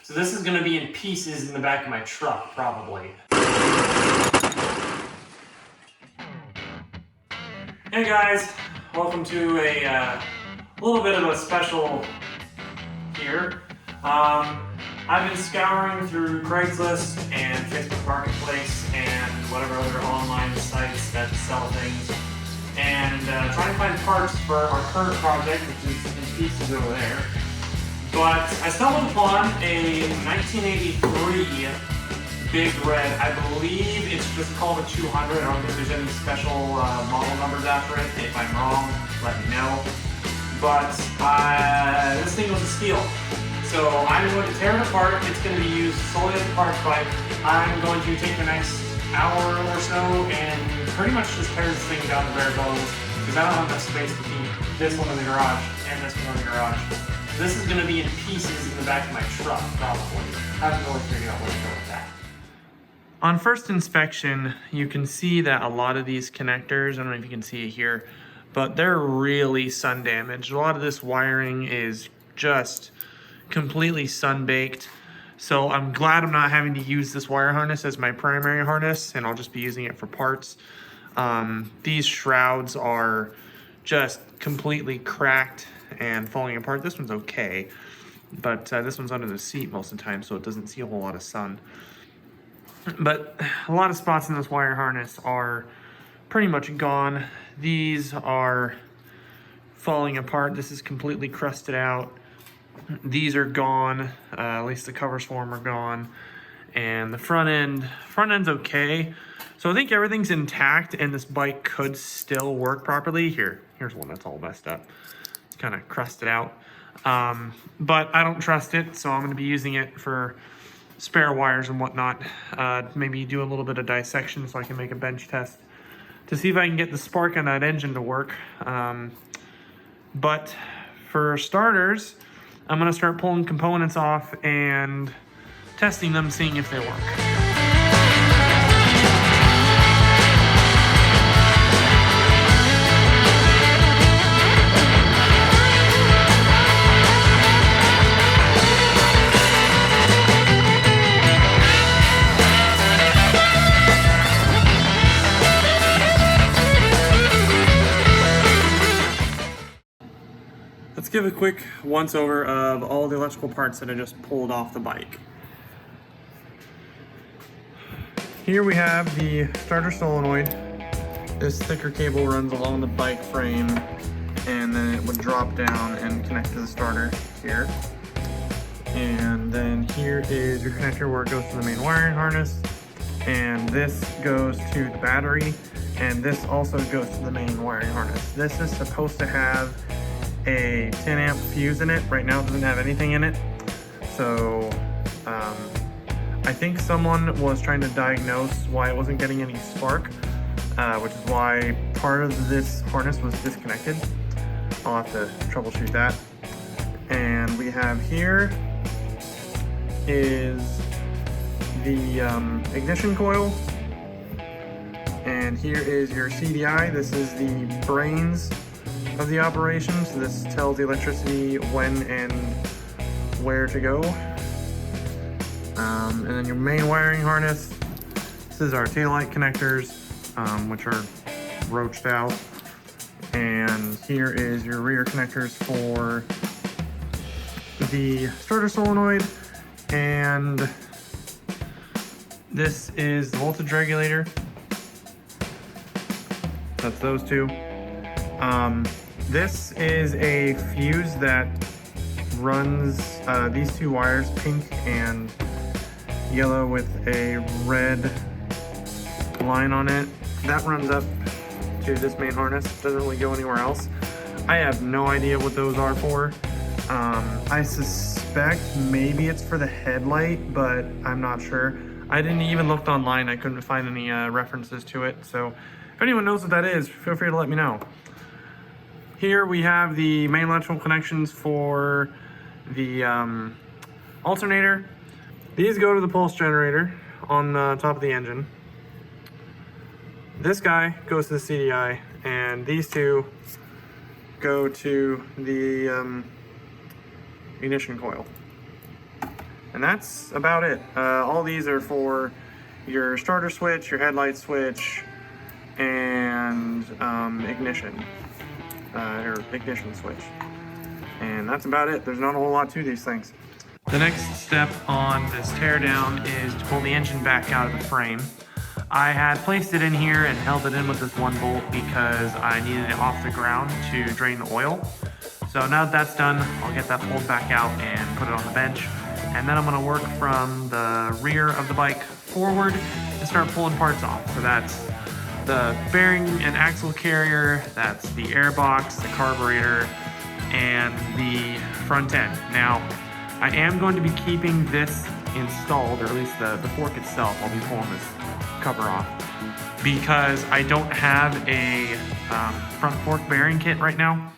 So this is gonna be in pieces in the back of my truck, probably. Hey guys, welcome to a little bit of a special here. I've been scouring through Craigslist and Facebook Marketplace and whatever other online sites that sell things, and trying to find parts for our current project, which is in pieces over there. But I stumbled upon a 1983 Big Red. I believe it's just called a 200. I don't think there's any special model numbers after it. If I'm wrong, let me know. But this thing was a steal. So I'm going to tear it apart. It's going to be used solely as a parts bike. I'm going to take the next hour or so and pretty much just tear this thing down to bare bones, because I don't have enough space to keep this one in the garage and this one in the garage. This is going to be in pieces in the back of my truck, probably. I haven't really figured out where to go with that. On first inspection, you can see that a lot of these connectors, I don't know if you can see it here, but they're really sun damaged. A lot of this wiring is just completely sun-baked. So I'm glad I'm not having to use this wire harness as my primary harness, and I'll just be using it for parts. These shrouds are just completely cracked and falling apart. This one's okay, but this one's under the seat most of the time, so it doesn't see a whole lot of sun. But a lot of spots in this wire harness are pretty much gone. These are falling apart. This is completely crusted out. These are gone, at least the covers for them are gone. And the front end's okay. So I think everything's intact and this bike could still work properly. Here's one that's all messed up. It's kind of crusted out. But I don't trust it, so I'm gonna be using it for spare wires and whatnot. Maybe do a little bit of dissection so I can make a bench test to see if I can get the spark on that engine to work. But for starters, I'm gonna start pulling components off and testing them, seeing if they work. Let's give a quick once over of all the electrical parts that I just pulled off the bike. Here we have the starter solenoid. This thicker cable runs along the bike frame, and then it would drop down and connect to the starter here. And then here is your connector where it goes to the main wiring harness, and this goes to the battery, and this also goes to the main wiring harness. This is supposed to have a 10 amp fuse in it. Right now it doesn't have anything in it. So I think someone was trying to diagnose why it wasn't getting any spark, which is why part of this harness was disconnected. I'll have to troubleshoot that. And we have here is the ignition coil, and here is your CDI. This is the brains of the operation, so this tells the electricity when and where to go. And then your main wiring harness. This is our taillight connectors, which are roached out. And here is your rear connectors for the starter solenoid. And this is the voltage regulator. That's those two. This is a fuse that runs these two wires, pink and yellow with a red line on it. That runs up to this main harness. It doesn't really go anywhere else. I have no idea what those are for. I suspect maybe it's for the headlight, but I'm not sure. I didn't even look online. I couldn't find any references to it. So if anyone knows what that is, feel free to let me know. Here we have the main electrical connections for the alternator. These go to the pulse generator on the top of the engine. This guy goes to the CDI, and these two go to the ignition coil. And that's about it. All these are for your starter switch, your headlight switch, and ignition, or ignition switch. And that's about it. There's not a whole lot to these things. The next step on this teardown is to pull the engine back out of the frame. I had placed it in here and held it in with this one bolt because I needed it off the ground to drain the oil. So now that that's done, I'll get that pulled back out and put it on the bench. And then I'm gonna work from the rear of the bike forward and start pulling parts off. So that's the bearing and axle carrier, that's the air box, the carburetor, and the front end. Now, I am going to be keeping this installed, or at least the fork itself. I'll be pulling this cover off because I don't have a front fork bearing kit right now.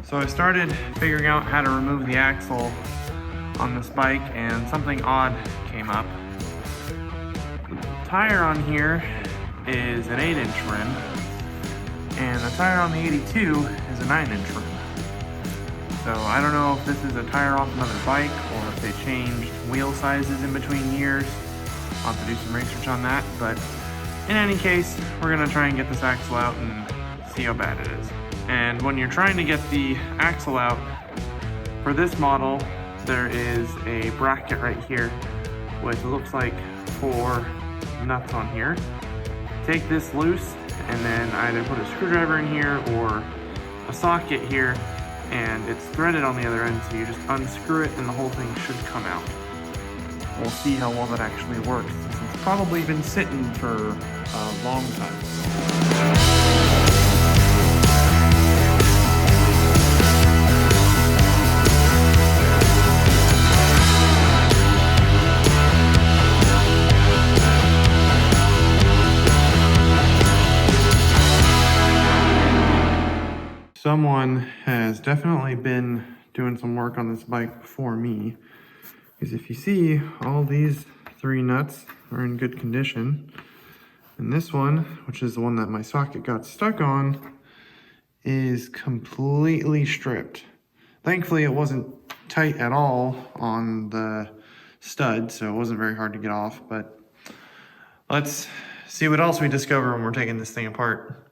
So I started figuring out how to remove the axle on this bike and something odd came up. The tire on here is an 8-inch rim and the tire on the 82 is a 9-inch rim. So I don't know if this is a tire off another bike or if they changed wheel sizes in between years. I'll have to do some research on that, but in any case, we're gonna try and get this axle out and see how bad it is. And when you're trying to get the axle out, for this model, there is a bracket right here with, it looks like 4 nuts on here. Take this loose and then either put a screwdriver in here or a socket here, and it's threaded on the other end, so you just unscrew it and the whole thing should come out. We'll see how well that actually works, since it's probably been sitting for a long time. Someone has definitely been doing some work on this bike before me, because if you see, all these 3 nuts are in good condition, and this one, which is the one that my socket got stuck on, is completely stripped. Thankfully it wasn't tight at all on the stud, so it wasn't very hard to get off, but let's see what else we discover when we're taking this thing apart.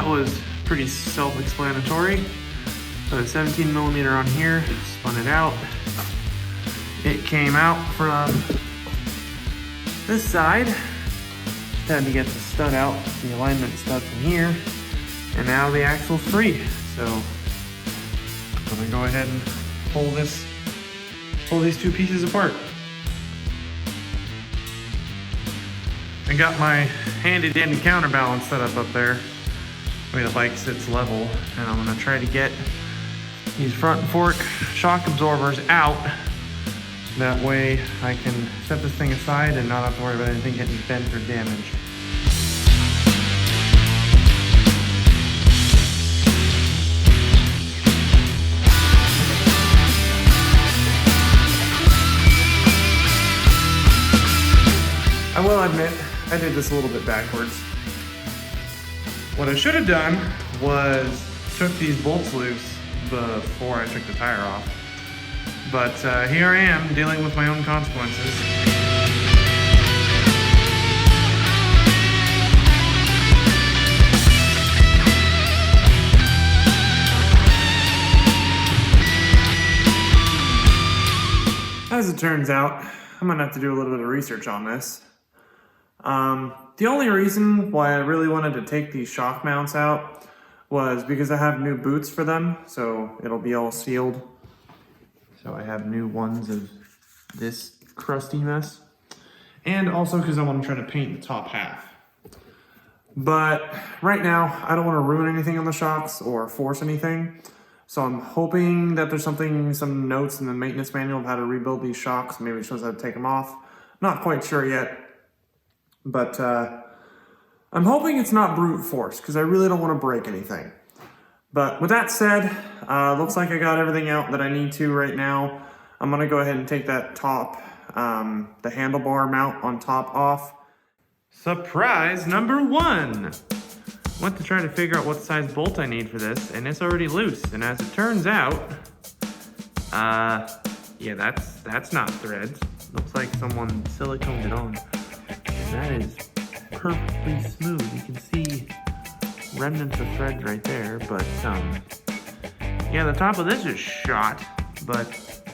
Was pretty self-explanatory. Put a 17mm on here, spun it out. It came out from this side. Had to get the stud out, the alignment stud from here, and now the axle's free. So I'm gonna go ahead and pull these 2 pieces apart. I got my handy-dandy counterbalance set up there. The bike sits level, and I'm gonna try to get these front fork shock absorbers out. That way I can set this thing aside and not have to worry about anything getting bent or damaged. I will admit, I did this a little bit backwards. What I should have done was took these bolts loose before I took the tire off. But here I am dealing with my own consequences. As it turns out, I'm gonna have to do a little bit of research on this. The only reason why I really wanted to take these shock mounts out was because I have new boots for them, so it'll be all sealed. So I have new ones of this crusty mess. And also because I want to try to paint the top half. But right now, I don't want to ruin anything on the shocks or force anything. So I'm hoping that there's some notes in the maintenance manual of how to rebuild these shocks. Maybe it shows how to take them off. Not quite sure yet. But I'm hoping it's not brute force because I really don't want to break anything. But with that said, looks like I got everything out that I need to right now. I'm going to go ahead and take that top, the handlebar mount on top off. Surprise number 1! Went to try to figure out what size bolt I need for this, and it's already loose. And as it turns out, yeah, that's not threads. Looks like someone siliconed it on. That is perfectly smooth. You can see remnants of threads right there, but yeah, the top of this is shot, but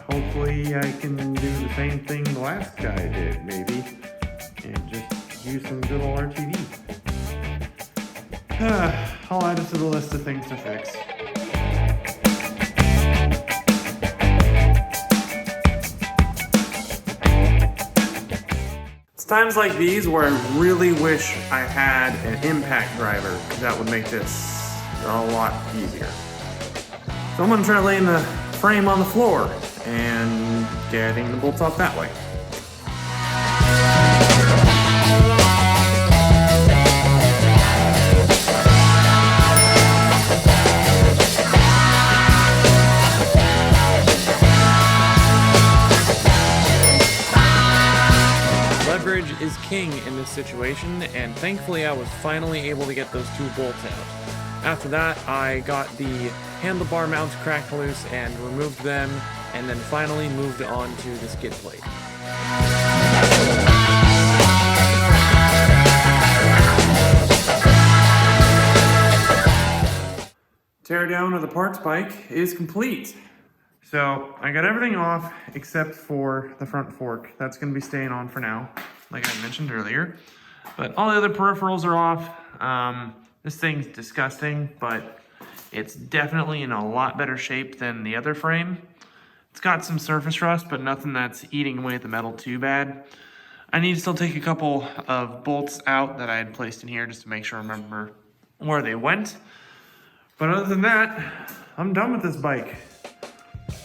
hopefully I can do the same thing the last guy did, maybe, and just use some good old RTV. I'll add it to the list of things to fix. It's times like these where I really wish I had an impact driver. That would make this a lot easier. So I'm going to try laying the frame on the floor and getting the bolts off that way. Leverage is king in this situation, and thankfully I was finally able to get those 2 bolts out. After that, I got the handlebar mounts cracked loose and removed them, and then finally moved on to the skid plate. Teardown of the parts bike is complete. So I got everything off except for the front fork. That's going to be staying on for now, like I mentioned earlier. But all the other peripherals are off. This thing's disgusting, but it's definitely in a lot better shape than the other frame. It's got some surface rust, but nothing that's eating away at the metal too bad. I need to still take a couple of bolts out that I had placed in here just to make sure I remember where they went. But other than that, I'm done with this bike.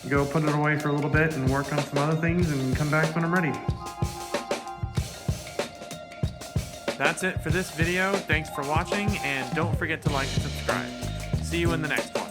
Go put it away for a little bit and work on some other things and come back when I'm ready. That's it for this video. Thanks for watching, and don't forget to like and subscribe. See you in the next one.